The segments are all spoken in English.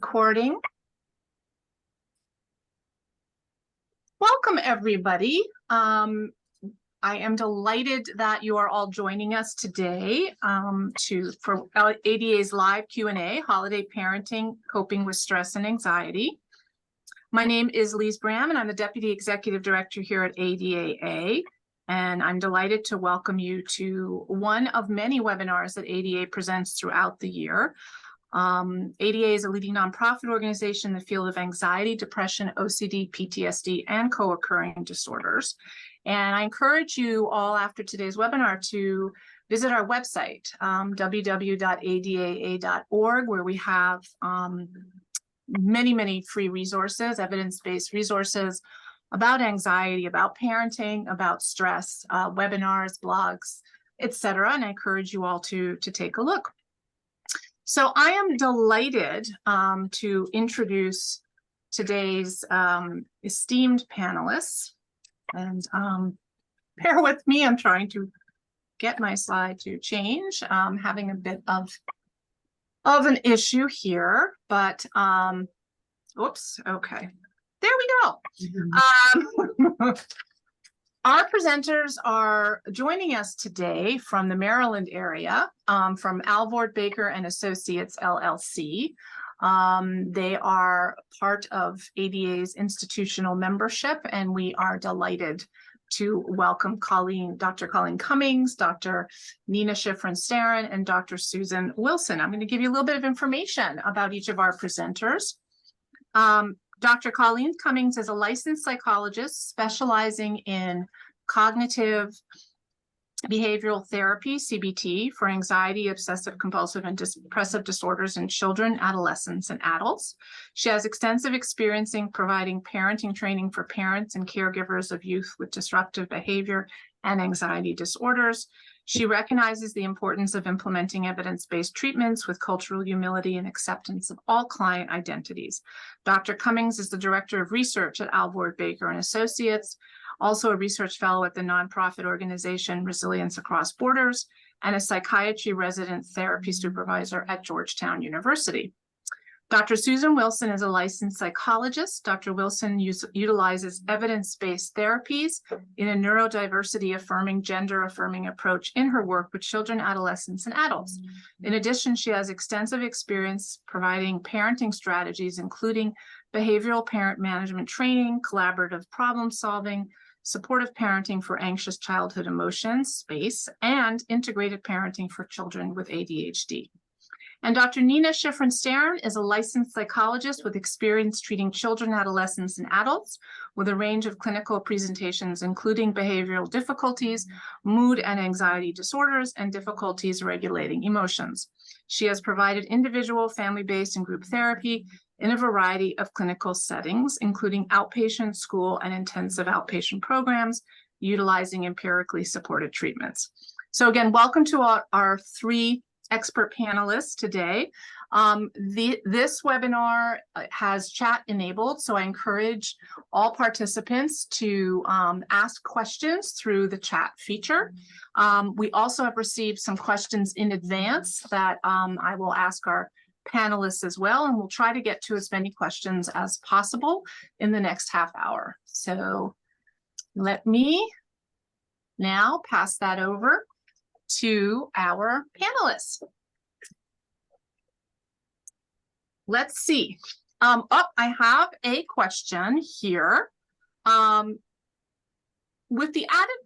Recording. Welcome, everybody. I am delighted that you are all joining us today for ADA's live Q&A, Holiday Parenting, Coping with Stress and Anxiety. My name is Lise Bram, and I'm the Deputy Executive Director here at ADAA. And I'm delighted to welcome you to one of many webinars that ADA presents throughout the year. ADA is a leading nonprofit organization in the field of anxiety, depression, OCD, PTSD, and co-occurring disorders. And I encourage you all after today's webinar to visit our website, www.adaa.org, where we have many free resources, evidence-based resources about anxiety, about parenting, about stress, webinars, blogs, etc. And I encourage you all to take a look. So I am delighted to introduce today's esteemed panelists. And bear with me, I'm trying to get my slide to change. Having a bit of an issue here, but oops, okay. There we go. Our presenters are joining us today from the Maryland area, from Alvord Baker and Associates LLC. They are part of ADA's institutional membership, and we are delighted to welcome Dr. Colleen Cummings, Dr. Nina Schifrin-Starren, and Dr. Susan Wilson. I'm going to give you a little bit of information about each of our presenters. Dr. Colleen Cummings is a licensed psychologist specializing in cognitive behavioral therapy, CBT, for anxiety, obsessive compulsive, and depressive disorders in children, adolescents, and adults. She has extensive experience in providing parenting training for parents and caregivers of youth with disruptive behavior and anxiety disorders. She recognizes the importance of implementing evidence-based treatments with cultural humility and acceptance of all client identities. Dr. Cummings is the Director of Research at Alvord Baker and Associates, also a research fellow at the nonprofit organization Resilience Across Borders, and a psychiatry resident therapy supervisor at Georgetown University. Dr. Susan Wilson is a licensed psychologist. Dr. Wilson utilizes evidence-based therapies in a neurodiversity affirming, gender affirming approach in her work with children, adolescents, and adults. In addition, she has extensive experience providing parenting strategies, including behavioral parent management training, collaborative problem solving, supportive parenting for anxious childhood emotions, SPACE, and integrated parenting for children with ADHD. And Dr. Nina Schifrin-Starren is a licensed psychologist with experience treating children, adolescents, and adults with a range of clinical presentations, including behavioral difficulties, mood and anxiety disorders, and difficulties regulating emotions. She has provided individual, family-based, and group therapy in a variety of clinical settings, including outpatient, school, and intensive outpatient programs, utilizing empirically supported treatments. So again, welcome to our three expert panelists today. This webinar has chat enabled, so I encourage all participants to ask questions through the chat feature. We also have received some questions in advance that I will ask our panelists as well, and we'll try to get to as many questions as possible in the next half hour. So let me now pass that over to our panelists. Let's see. I have a question here. With the added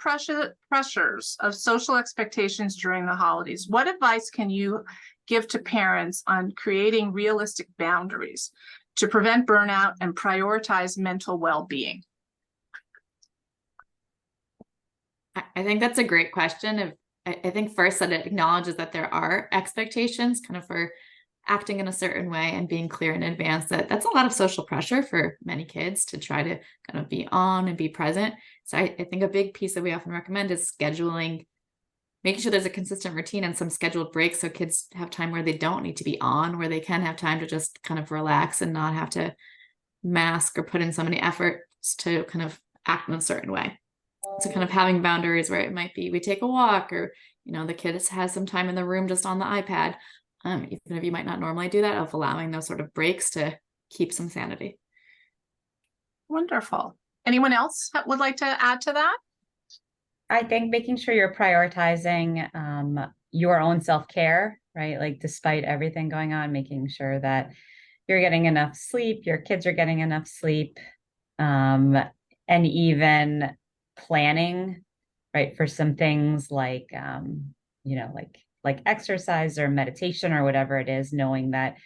pressures of social expectations during the holidays, what advice can you give to parents on creating realistic boundaries to prevent burnout and prioritize mental well-being? I think that's a great question. I think first that it acknowledges that there are expectations kind of for acting in a certain way and being clear in advance that that's a lot of social pressure for many kids to try to kind of be on and be present. So I think a big piece that we often recommend is scheduling, making sure there's a consistent routine and some scheduled breaks so kids have time where they don't need to be on, where they can have time to just kind of relax and not have to mask or put in so many efforts to kind of act in a certain way. So kind of having boundaries where it might be we take a walk, or, you know, the kid has some time in the room just on the iPad, even if you might not normally do that, of allowing those sort of breaks to keep some sanity. Wonderful. Anyone else would like to add to that? I think making sure you're prioritizing your own self-care, right? Like despite everything going on, making sure that you're getting enough sleep, your kids are getting enough sleep, and even planning, right, for some things like like exercise or meditation or whatever it is, knowing that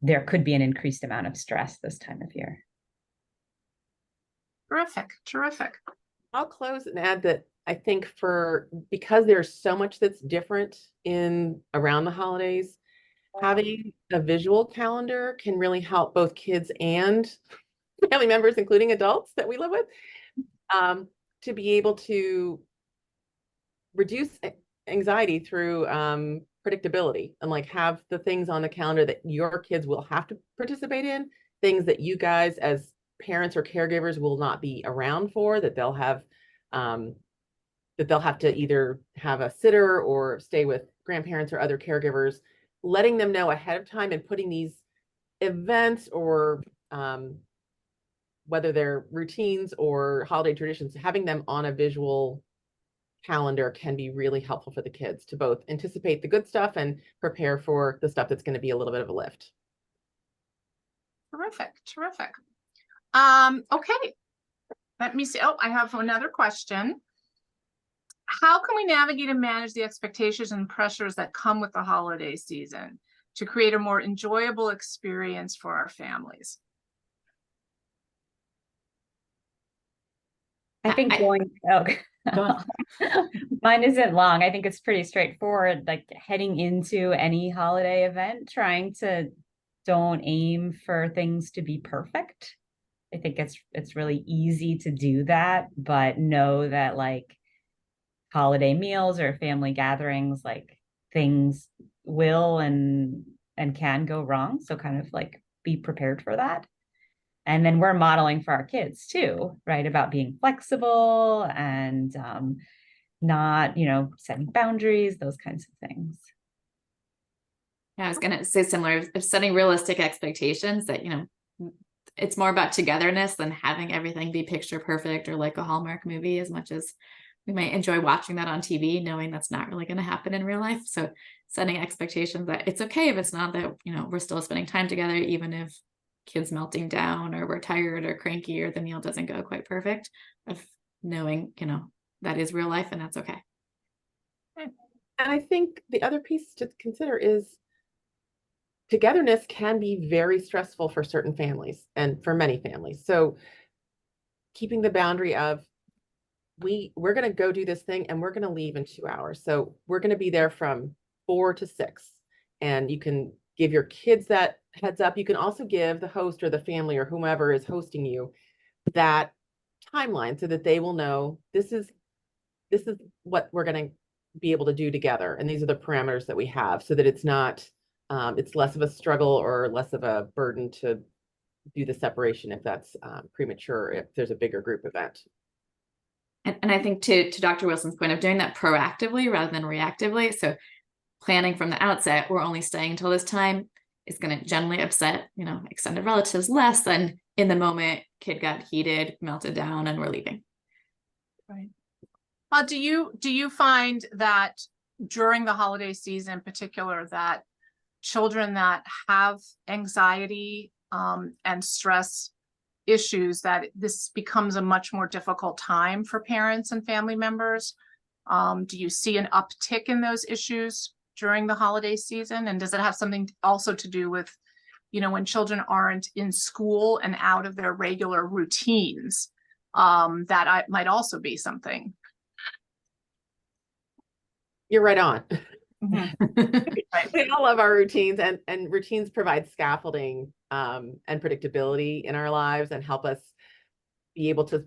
there could be an increased amount of stress this time of year. Terrific, terrific. I'll close and add that I think because there's so much that's different around the holidays, having a visual calendar can really help both kids and family members, including adults that we live with, to be able to reduce anxiety through predictability, and like have the things on the calendar that your kids will have to participate in, things that you guys as parents or caregivers will not be around for, that they'll have to either have a sitter or stay with grandparents or other caregivers, letting them know ahead of time and putting these events or whether they're routines or holiday traditions, having them on a visual calendar can be really helpful for the kids to both anticipate the good stuff and prepare for the stuff that's going to be a little bit of a lift. Terrific, terrific. Okay, let me see. Oh, I have another question. How can we navigate and manage the expectations and pressures that come with the holiday season to create a more enjoyable experience for our families? I think mine isn't long. I think it's pretty straightforward. Like heading into any holiday event, trying to don't aim for things to be perfect. I think it's really easy to do that, but know that like holiday meals or family gatherings, like things will and can go wrong. So kind of like be prepared for that. And then we're modeling for our kids too, right? About being flexible and not, setting boundaries, those kinds of things. Yeah, I was going to say similar, of setting realistic expectations that, it's more about togetherness than having everything be picture perfect or like a Hallmark movie, as much as we might enjoy watching that on TV, knowing that's not really going to happen in real life. So setting expectations that it's okay if it's not, that, we're still spending time together, even if kids melting down or we're tired or cranky or the meal doesn't go quite perfect, of knowing, that is real life and that's okay. And I think the other piece to consider is togetherness can be very stressful for certain families and for many families. So keeping the boundary of we're going to go do this thing and we're going to leave in 2 hours. So we're going to be there from 4 to 6. And you can give your kids that heads up. You can also give the host or the family or whomever is hosting you that timeline so that they will know this is what we're going to be able to do together. And these are the parameters that we have, so that it's not, it's less of a struggle or less of a burden to do the separation if that's premature, if there's a bigger group event. And I think to Dr. Wilson's point of doing that proactively rather than reactively. So planning from the outset, we're only staying until this time, is going to generally upset, extended relatives less than in the moment, kid got heated, melted down, and we're leaving. Right. Do you find that during the holiday season in particular, that children that have anxiety and stress issues, that this becomes a much more difficult time for parents and family members? Do you see an uptick in those issues during the holiday season? And does it have something also to do with, when children aren't in school and out of their regular routines? That might also be something. You're right on. Mm-hmm. Right. We all love our routines, and routines provide scaffolding and predictability in our lives and help us be able to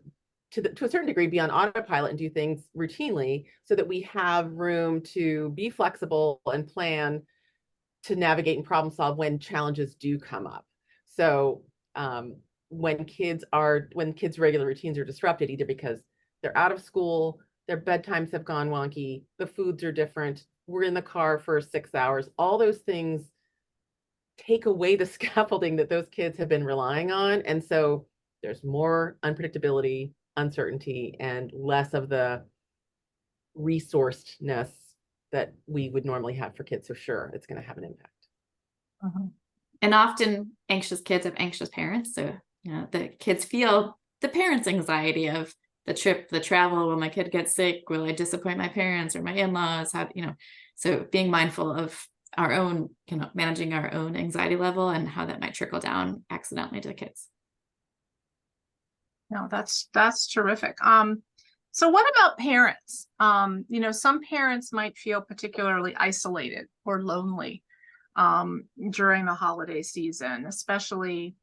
a certain degree be on autopilot and do things routinely, so that we have room to be flexible and plan to navigate and problem solve when challenges do come up. So when kids' regular routines are disrupted, either because they're out of school, their bedtimes have gone wonky, the foods are different, we're in the car for 6 hours, all those things take away the scaffolding that those kids have been relying on. And so there's more unpredictability, uncertainty, and less of the resourcedness that we would normally have for kids. So sure, it's going to have an impact. And often anxious kids have anxious parents. So, the kids feel the parents' anxiety of the trip, the travel. Will my kid get sick? Will I disappoint my parents or my in-laws? So being mindful of our own, managing our own anxiety level and how that might trickle down accidentally to the kids. No, that's terrific. So what about parents? Some parents might feel particularly isolated or lonely during the holiday season, especially,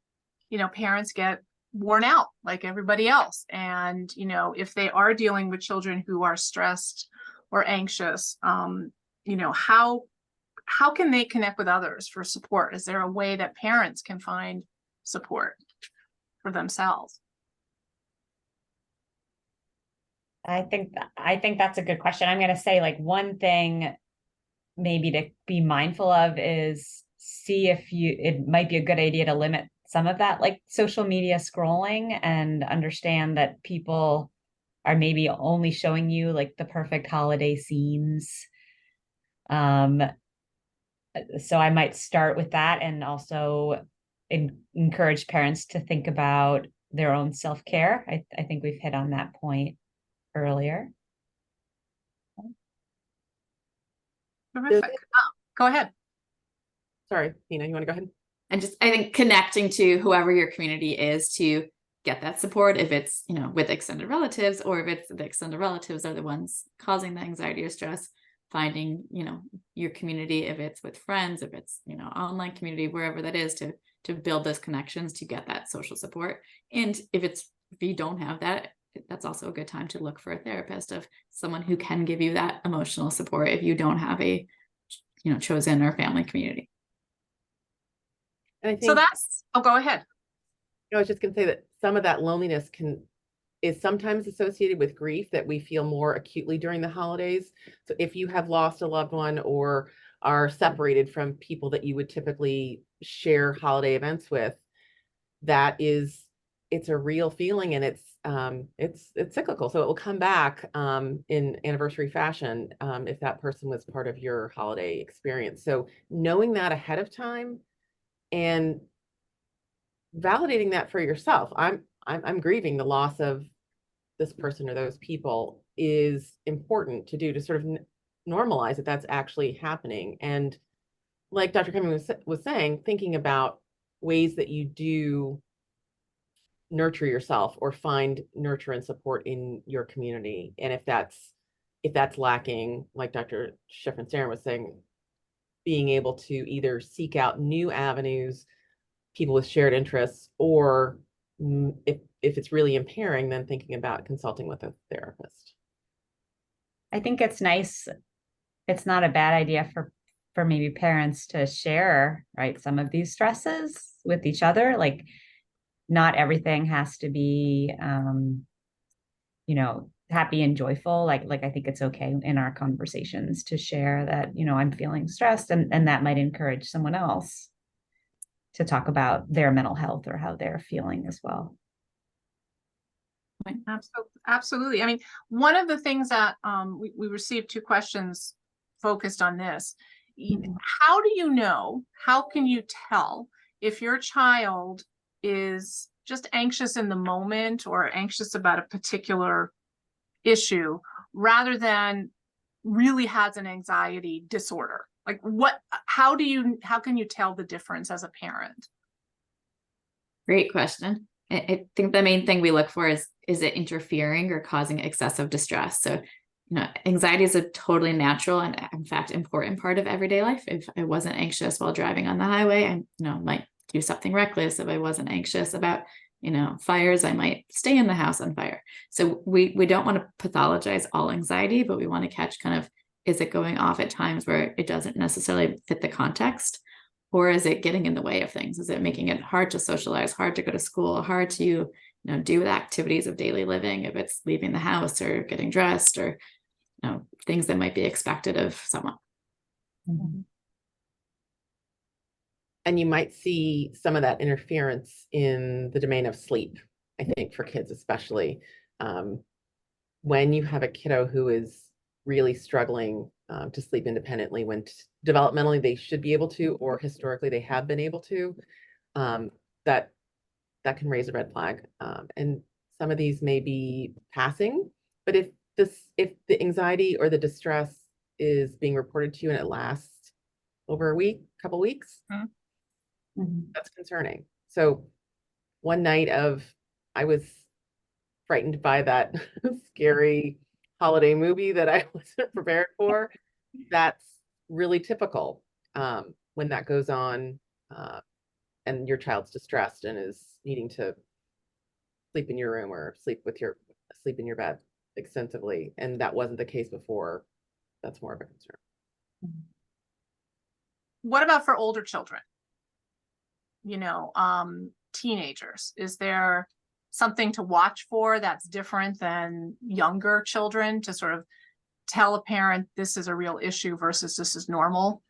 parents get worn out like everybody else. And, if they are dealing with children who are stressed or anxious, how can they connect with others for support? Is there a way that parents can find support for themselves? I think that's a good question. I'm going to say, like, one thing maybe to be mindful of is see if it might be a good idea to limit some of that, like social media scrolling, and understand that people are maybe only showing you like the perfect holiday scenes. So I might start with that, and also encourage parents to think about their own self-care. I think we've hit on that point earlier. Terrific. Go ahead. Sorry, Nina, you want to go ahead? And just, I think, connecting to whoever your community is to get that support, if it's, with extended relatives, or if it's the extended relatives are the ones causing the anxiety or stress, finding, your community, if it's with friends, if it's, online community, wherever that is, to build those connections to get that social support. And if you don't have that, that's also a good time to look for a therapist, of someone who can give you that emotional support if you don't have a, chosen or family community. And I think, go ahead. I was just going to say that some of that loneliness is sometimes associated with grief that we feel more acutely during the holidays. So if you have lost a loved one or are separated from people that you would typically share holiday events with, it's a real feeling, and it's cyclical. So it will come back in anniversary fashion if that person was part of your holiday experience. So knowing that ahead of time and validating that for yourself, I'm grieving the loss of this person or those people, is important to do, to sort of normalize that that's actually happening. And like Dr. Cumming was saying, thinking about ways that you do nurture yourself or find nurture and support in your community. And if that's lacking, like Dr. Schifrin-Sarin was saying, being able to either seek out new avenues, people with shared interests, or if it's really impairing, then thinking about consulting with a therapist. I think it's nice. It's not a bad idea for maybe parents to share, right, some of these stresses with each other. Like, not everything has to be, happy and joyful. Like I think it's okay in our conversations to share that, I'm feeling stressed, and that might encourage someone else to talk about their mental health or how they're feeling as well. Absolutely. I mean, one of the things that we received 2 questions focused on this. How can you tell if your child is just anxious in the moment or anxious about a particular issue rather than really has an anxiety disorder? Like, how can you tell the difference as a parent? Great question. I think the main thing we look for is it interfering or causing excessive distress? So, anxiety is a totally natural and, in fact, important part of everyday life. If I wasn't anxious while driving on the highway, I, might do something reckless. If I wasn't anxious about, fires, I might stay in the house on fire. So we don't want to pathologize all anxiety, but we want to catch kind of, is it going off at times where it doesn't necessarily fit the context? Or is it getting in the way of things? Is it making it hard to socialize, hard to go to school, hard to, do the activities of daily living, if it's leaving the house or getting dressed, or, things that might be expected of someone? Mm-hmm. And you might see some of that interference in the domain of sleep, I think, for kids, especially when you have a kiddo who is really struggling to sleep independently when developmentally they should be able to, or historically they have been able to, that can raise a red flag. And some of these may be passing, but if the anxiety or the distress is being reported to you and it lasts over a week, couple weeks, that's concerning. So one night I was frightened by that scary holiday movie that I wasn't prepared for. That's really typical when that goes on and your child's distressed and is needing to sleep in your room or sleep in your bed extensively. And that wasn't the case before. That's more of a concern. What about for older children? Teenagers, is there something to watch for that's different than younger children to sort of tell a parent this is a real issue versus this is normal?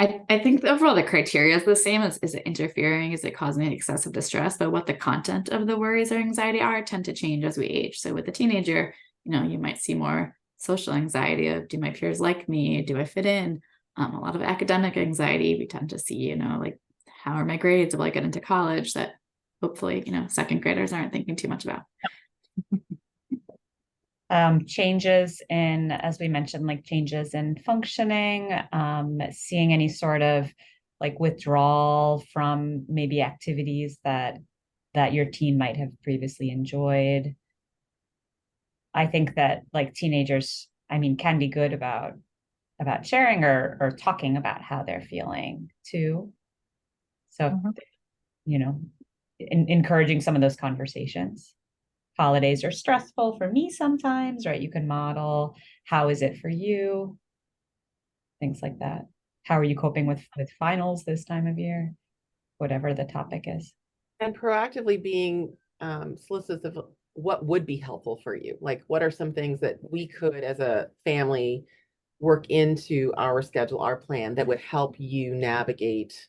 I think overall the criteria is the same. Is it interfering? Is it causing excessive distress? But what the content of the worries or anxiety are tend to change as we age. So with a teenager, you might see more social anxiety of, do my peers like me? Do I fit in? A lot of academic anxiety. We tend to see, like, how are my grades? Will I get into college? That hopefully, second graders aren't thinking too much about. Changes in, as we mentioned, like changes in functioning, seeing any sort of like withdrawal from maybe activities that your teen might have previously enjoyed. I think that like teenagers, can be good about sharing or talking about how they're feeling too. So, encouraging some of those conversations. Holidays are stressful for me sometimes, right? You can model, how is it for you? Things like that. How are you coping with finals this time of year? Whatever the topic is. And proactively being solicitous of what would be helpful for you. Like, what are some things that we could, as a family, work into our schedule, our plan that would help you navigate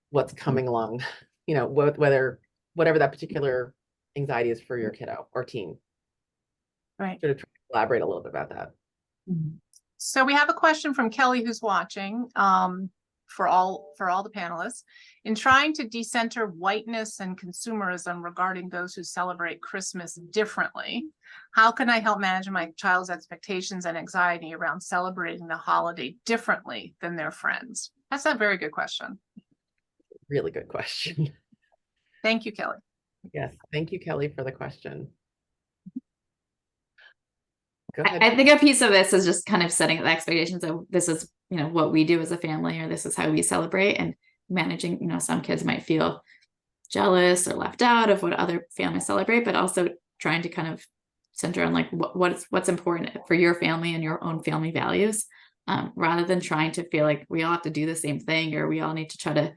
what's coming along, whatever that particular anxiety is for your kiddo or teen. Right. Sort of try to elaborate a little bit about that. So we have a question from Kelly who's watching for all the panelists. In trying to decenter whiteness and consumerism regarding those who celebrate Christmas differently, how can I help manage my child's expectations and anxiety around celebrating the holiday differently than their friends? That's a very good question. Really good question. Thank you, Kelly. Yes, thank you, Kelly, for the question. Go ahead. I think a piece of this is just kind of setting the expectations of this is, what we do as a family, or this is how we celebrate, and managing, some kids might feel jealous or left out of what other families celebrate, but also trying to kind of center on like what's important for your family and your own family values, rather than trying to feel like we all have to do the same thing, or we all need to try to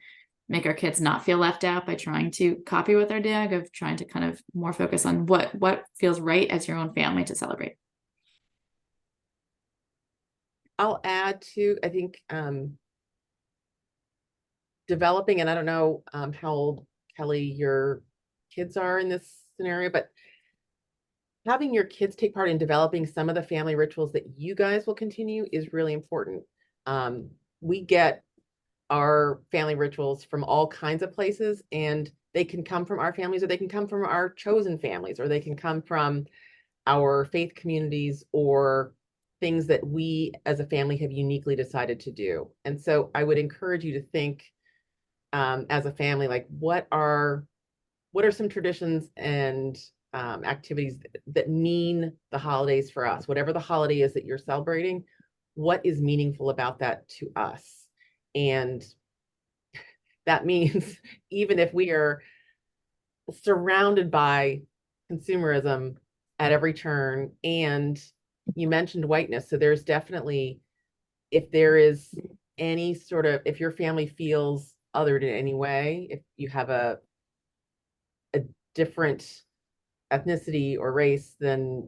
make our kids not feel left out by trying to copy with our DAG, of trying to kind of more focus on what feels right as your own family to celebrate. I'll add to, I think, developing, and I don't know how old, Kelly, your kids are in this scenario, but having your kids take part in developing some of the family rituals that you guys will continue is really important. We get our family rituals from all kinds of places, and they can come from our families, or they can come from our chosen families, or they can come from our faith communities, or things that we as a family have uniquely decided to do. And so I would encourage you to think as a family, like, what are some traditions and activities that mean the holidays for us? Whatever the holiday is that you're celebrating, what is meaningful about that to us? And that means even if we are surrounded by consumerism at every turn, and you mentioned whiteness, so there's definitely, if there is any sort of, if your family feels othered in any way, if you have a different ethnicity or race than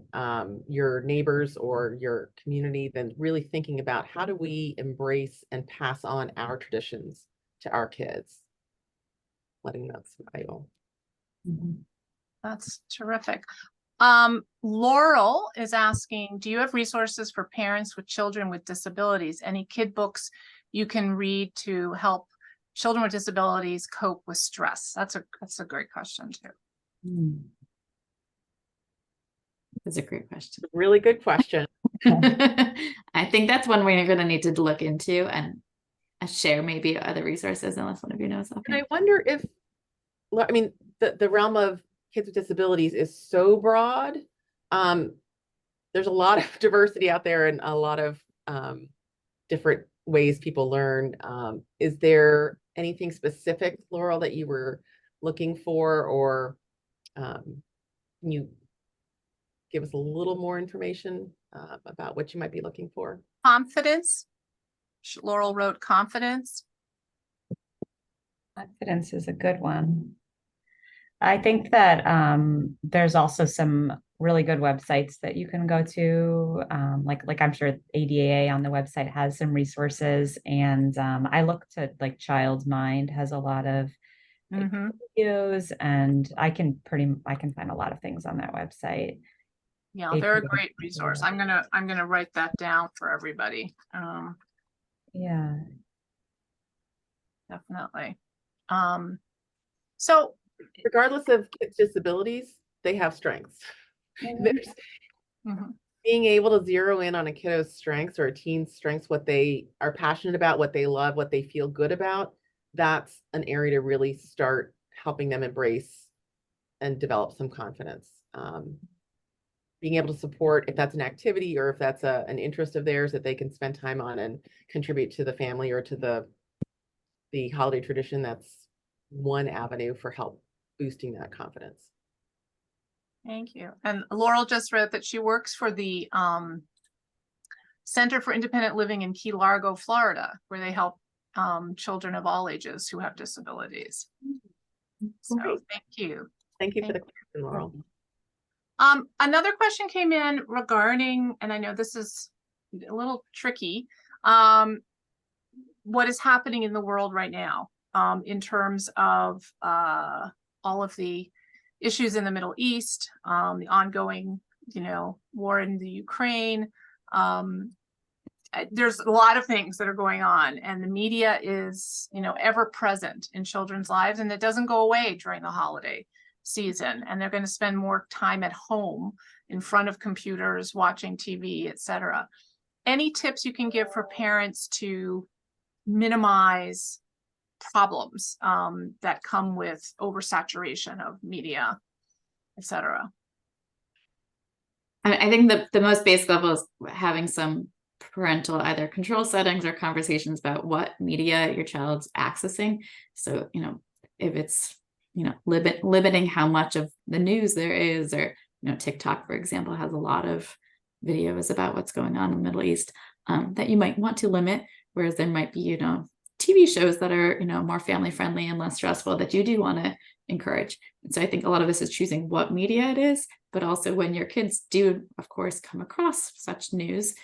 your neighbors or your community, then really thinking about how do we embrace and pass on our traditions to our kids, letting them know it's valuable. That's terrific. Laurel is asking, do you have resources for parents with children with disabilities? Any kid books you can read to help children with disabilities cope with stress? That's a great question too. That's a great question. Really good question. I think that's one we're going to need to look into and share maybe other resources, unless one of you knows. And I wonder if, I mean, the realm of kids with disabilities is so broad. There's a lot of diversity out there and a lot of different ways people learn. Is there anything specific, Laurel, that you were looking for, or can you give us a little more information about what you might be looking for? Confidence. Laurel wrote confidence. Confidence is a good one. I think that there's also some really good websites that you can go to. Like I'm sure ADAA on the website has some resources, and I looked at like Child's Mind has a lot of videos, and I can find a lot of things on that website. Yeah, they're a great resource. I'm gonna write that down for everybody. Yeah, definitely. So regardless of kids' disabilities, they have strengths. There's being able to zero in on a kiddo's strengths or a teen's strengths, what they are passionate about, what they love, what they feel good about. That's an area to really start helping them embrace and develop some confidence. Being able to support, if that's an activity or if that's an interest of theirs that they can spend time on and contribute to the family or to the holiday tradition, that's one avenue for help boosting that confidence. Thank you. And Laurel just wrote that she works for the Center for Independent Living in Key Largo, Florida, where they help children of all ages who have disabilities. So thank you. Thank you for the question, Laurel. Another question came in regarding, and I know this is a little tricky, what is happening in the world right now in terms of all of the issues in the Middle East, the ongoing, war in the Ukraine. There's a lot of things that are going on, and the media is, ever present in children's lives, and it doesn't go away during the holiday season. And they're going to spend more time at home in front of computers, watching TV, etc. Any tips you can give for parents to minimize problems that come with oversaturation of media, etc.? I think the most basic level is having some parental either control settings or conversations about what media your child's accessing. So, if it's, limiting how much of the news there is, or, TikTok, for example, has a lot of videos about what's going on in the Middle East that you might want to limit, whereas there might be, TV shows that are, more family friendly and less stressful that you do want to encourage. And so I think a lot of this is choosing what media it is, but also when your kids do, of course, come across such news,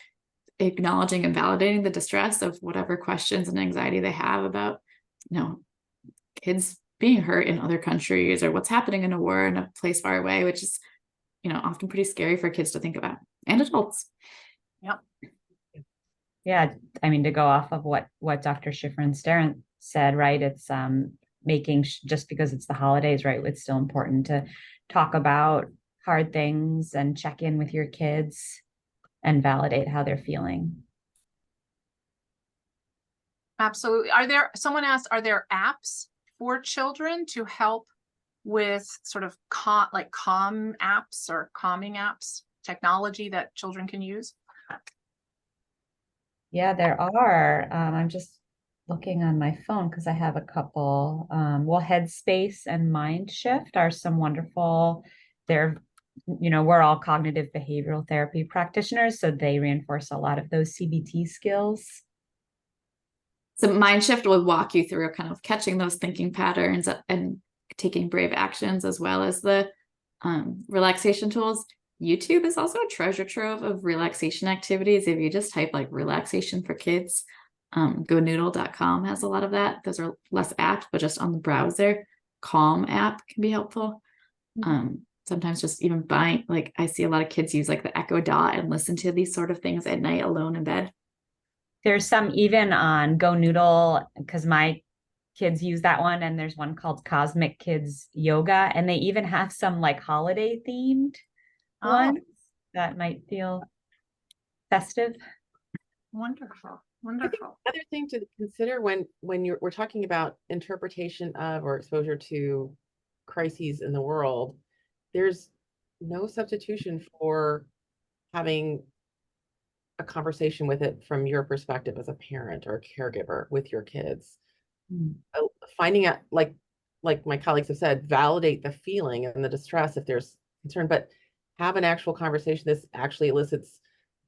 acknowledging and validating the distress of whatever questions and anxiety they have about, kids being hurt in other countries or what's happening in a war in a place far away, which is, often pretty scary for kids to think about, and adults. Yep. Yeah, I mean, to go off of what Dr. Schifrin-Sterren said, right? It's making just because it's the holidays, right? It's still important to talk about hard things and check in with your kids and validate how they're feeling. Absolutely. Someone asked, are there apps for children to help with sort of calm apps or calming apps, technology that children can use? Yeah, there are. I'm just looking on my phone because I have a couple. Headspace and Mind Shift are some wonderful, we're all cognitive behavioral therapy practitioners, so they reinforce a lot of those CBT skills. So Mind Shift will walk you through kind of catching those thinking patterns and taking brave actions, as well as the Relaxation tools. YouTube is also a treasure trove of relaxation activities. If you just type like relaxation for kids, GoNoodle.com has a lot of that. Those are less apps, but just on the browser. Calm app can be helpful. Sometimes just even buying, like I see a lot of kids use like the Echo Dot and listen to these sort of things at night alone in bed. There's some even on Go Noodle, because my kids use that one, and there's one called Cosmic Kids Yoga, and they even have some like holiday themed ones that might feel festive. Wonderful. I think another thing to consider when we're talking about interpretation of or exposure to crises in the world, there's no substitution for having a conversation with it from your perspective as a parent or a caregiver with your kids. Finding out, like my colleagues have said, validate the feeling and the distress if there's concern, but have an actual conversation. This actually elicits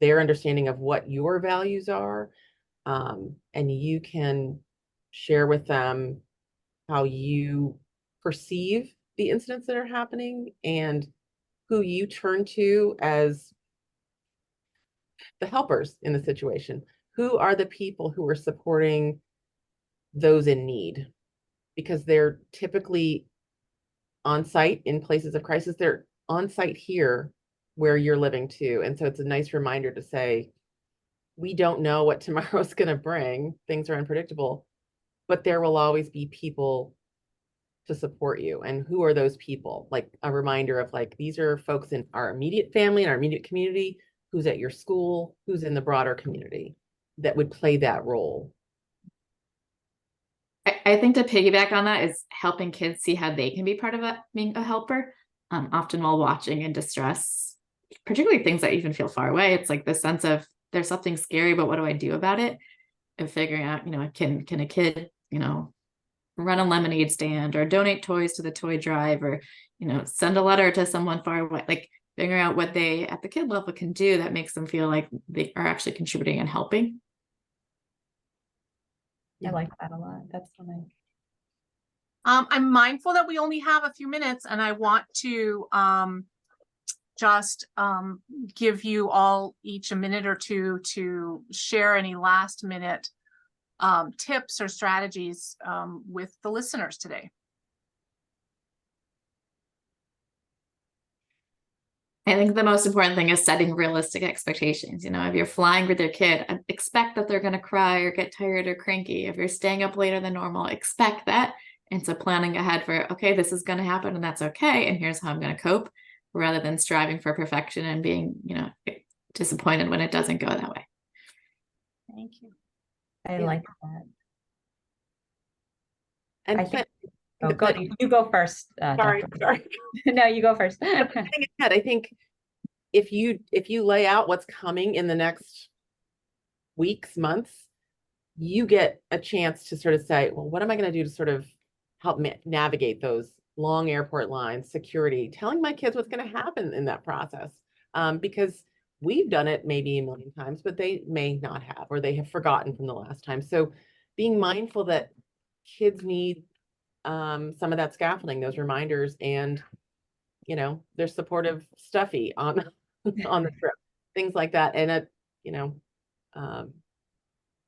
their understanding of what your values are. And you can share with them how you perceive the incidents that are happening and who you turn to as the helpers in the situation. Who are the people who are supporting those in need? Because they're typically on site in places of crisis. They're on site here where you're living too. And so it's a nice reminder to say, we don't know what tomorrow's going to bring. Things are unpredictable, but there will always be people to support you. And who are those people? Like a reminder of like, these are folks in our immediate family, in our immediate community, who's at your school, who's in the broader community that would play that role. I think to piggyback on that is helping kids see how they can be part of being a helper, often while watching in distress, particularly things that even feel far away. It's like the sense of there's something scary, but what do I do about it? And figuring out, can a kid, run a lemonade stand or donate toys to the toy drive or, send a letter to someone far away, like figuring out what they at the kid level can do that makes them feel like they are actually contributing and helping. I like that a lot. That's nice. I'm mindful that we only have a few minutes, and I want to just give you all each a minute or two to share any last minute tips or strategies with the listeners today. I think the most important thing is setting realistic expectations. If you're flying with your kid, expect that they're going to cry or get tired or cranky. If you're staying up later than normal, expect that. And so planning ahead for, okay, this is going to happen and that's okay. And here's how I'm going to cope, rather than striving for perfection and being, disappointed when it doesn't go that way. Thank you. I like that. And I think, you go first. Sorry. No, you go first. I think if you lay out what's coming in the next weeks, months, you get a chance to sort of say, well, what am I going to do to sort of help navigate those long airport lines, security, telling my kids what's going to happen in that process. Because we've done it maybe a million times, but they may not have, or they have forgotten from the last time. So being mindful that kids need some of that scaffolding, those reminders, and there's supportive stuffy on on the trip, things like that, and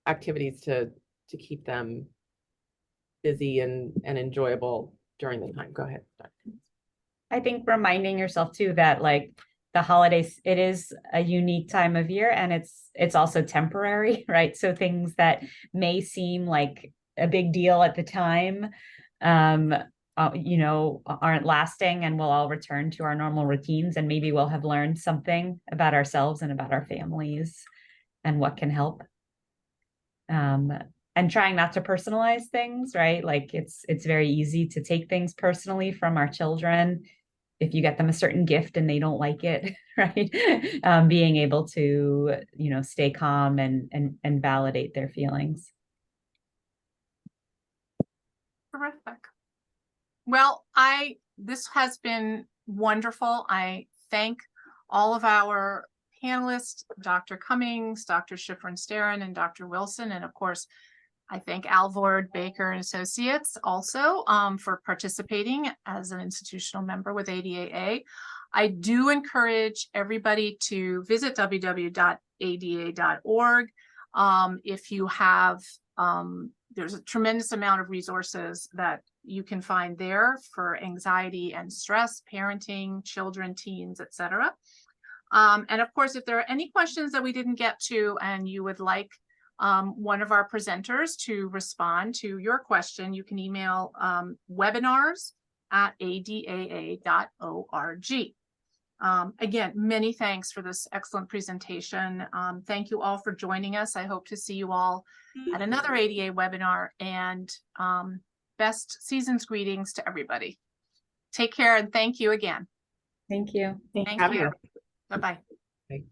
activities to keep them busy and enjoyable during the time. Go ahead. I think reminding yourself too that like the holidays, it is a unique time of year, and it's also temporary, right? So things that may seem like a big deal at the time, aren't lasting, and we'll all return to our normal routines, and maybe we'll have learned something about ourselves and about our families and what can help. And trying not to personalize things, right? Like it's very easy to take things personally from our children if you get them a certain gift and they don't like it, right? Being able to, stay calm and validate their feelings. Terrific. Well, this has been wonderful. I thank all of our panelists, Dr. Cummings, Dr. Schifrin-Starren, and Dr. Wilson. And of course, I thank Alvord Baker and Associates also for participating as an institutional member with ADAA. I do encourage everybody to visit www.adaa.org. If you have, there's a tremendous amount of resources that you can find there for anxiety and stress, parenting, children, teens, etc. And of course, if there are any questions that we didn't get to and you would like one of our presenters to respond to your question, you can email webinars@adaa.org. Again, many thanks for this excellent presentation. Thank you all for joining us. I hope to see you all at another ADA webinar, and best season's greetings to everybody. Take care and thank you again. Thank you. Thanks Thank for having you. us. Bye-bye. Bye.